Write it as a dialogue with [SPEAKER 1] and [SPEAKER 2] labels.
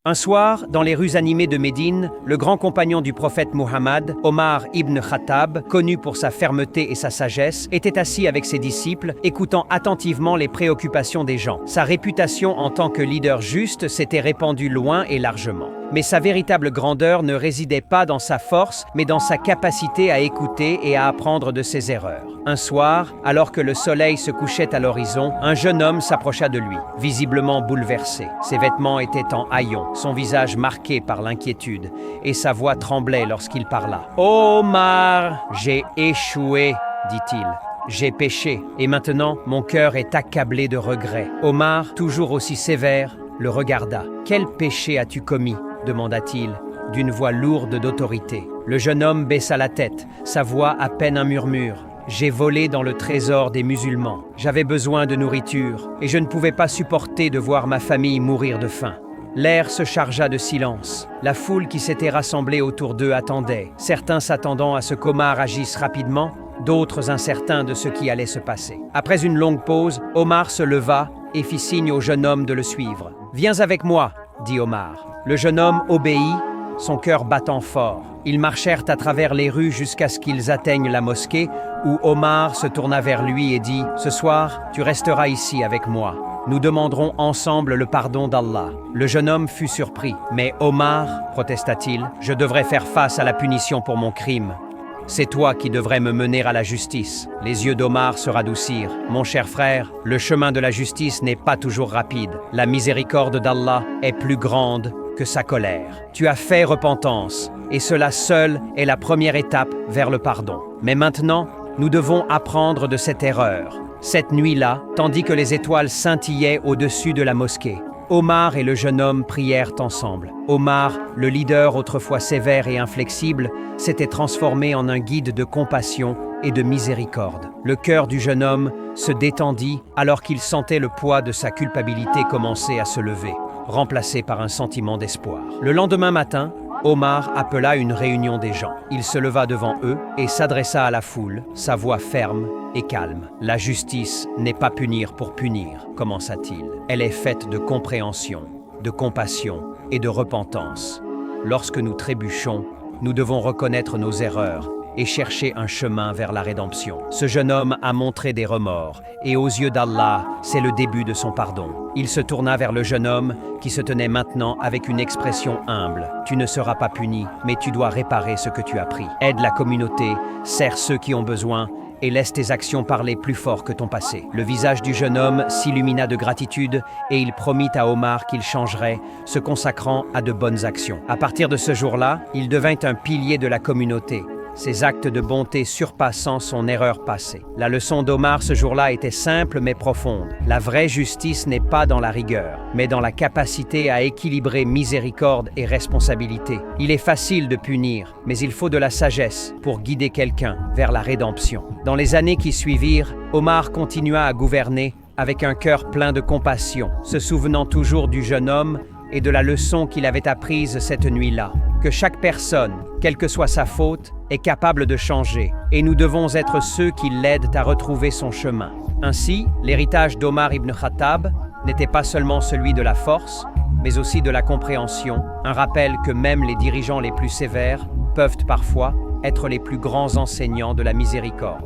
[SPEAKER 1] Un soir, dans les rues animées de Médine, le grand compagnon du prophète Muhammad, Omar ibn Khattab, connu pour sa fermeté et sa sagesse, était assis avec ses disciples, écoutant attentivement les préoccupations des gens. Sa réputation en tant que leader juste s'était répandue loin et largement. Mais sa véritable grandeur ne résidait pas dans sa force, mais dans sa capacité à écouter et à apprendre de ses erreurs. Un soir, alors que le soleil se couchait à l'horizon, un jeune homme s'approcha de lui, visiblement bouleversé. Ses vêtements étaient en haillons, son visage marqué par l'inquiétude, et sa voix tremblait lorsqu'il parla. « Omar, j'ai échoué, dit-il. J'ai péché, et maintenant mon cœur est accablé de regrets. » Omar, toujours aussi sévère, le regarda. « Quel péché as-tu commis ?» demanda-t-il, d'une voix lourde d'autorité. Le jeune homme baissa la tête, sa voix à peine un murmure. « J'ai volé dans le trésor des musulmans. J'avais besoin de nourriture, et je ne pouvais pas supporter de voir ma famille mourir de faim. » L'air se chargea de silence. La foule qui s'était rassemblée autour d'eux attendait, certains s'attendant à ce qu'Omar agisse rapidement, d'autres incertains de ce qui allait se passer. Après une longue pause, Omar se leva et fit signe au jeune homme de le suivre. « Viens avec moi », dit Omar. Le jeune homme obéit, son cœur battant fort. Ils marchèrent à travers les rues jusqu'à ce qu'ils atteignent la mosquée, où Omar se tourna vers lui et dit « Ce soir, tu resteras ici avec moi. Nous demanderons ensemble le pardon d'Allah. » Le jeune homme fut surpris. « Mais Omar, protesta-t-il, je devrais faire face à la punition pour mon crime. C'est toi qui devrais me mener à la justice. » Les yeux d'Omar se radoucirent. « Mon cher frère, le chemin de la justice n'est pas toujours rapide. La miséricorde d'Allah est plus grande que sa colère. Tu as fait repentance, et cela seul est la première étape vers le pardon. Mais maintenant, nous devons apprendre de cette erreur. » Cette nuit-là, tandis que les étoiles scintillaient au-dessus de la mosquée, Omar et le jeune homme prièrent ensemble. Omar, le leader autrefois sévère et inflexible, s'était transformé en un guide de compassion et de miséricorde. Le cœur du jeune homme se détendit alors qu'il sentait le poids de sa culpabilité commencer à se lever, remplacé par un sentiment d'espoir. Le lendemain matin, Omar appela une réunion des gens. Il se leva devant eux et s'adressa à la foule, sa voix ferme et calme. « La justice n'est pas punir pour punir, commença-t-il. Elle est faite de compréhension, de compassion et de repentance. Lorsque nous trébuchons, nous devons reconnaître nos erreurs et chercher un chemin vers la rédemption. Ce jeune homme a montré des remords, et aux yeux d'Allah, c'est le début de son pardon. » Il se tourna vers le jeune homme, qui se tenait maintenant avec une expression humble. « Tu ne seras pas puni, mais tu dois réparer ce que tu as pris. Aide la communauté, sers ceux qui ont besoin, et laisse tes actions parler plus fort que ton passé. » Le visage du jeune homme s'illumina de gratitude, et il promit à Omar qu'il changerait, se consacrant à de bonnes actions. À partir de ce jour-là, il devint un pilier de la communauté, ses actes de bonté surpassant son erreur passée. La leçon d'Omar ce jour-là était simple mais profonde. La vraie justice n'est pas dans la rigueur, mais dans la capacité à équilibrer miséricorde et responsabilité. Il est facile de punir, mais il faut de la sagesse pour guider quelqu'un vers la rédemption. Dans les années qui suivirent, Omar continua à gouverner avec un cœur plein de compassion, se souvenant toujours du jeune homme et de la leçon qu'il avait apprise cette nuit-là. Que chaque personne, quelle que soit sa faute, est capable de changer, et nous devons être ceux qui l'aident à retrouver son chemin. Ainsi, l'héritage d'Omar ibn Khattab n'était pas seulement celui de la force, mais aussi de la compréhension, un rappel que même les dirigeants les plus sévères peuvent parfois être les plus grands enseignants de la miséricorde.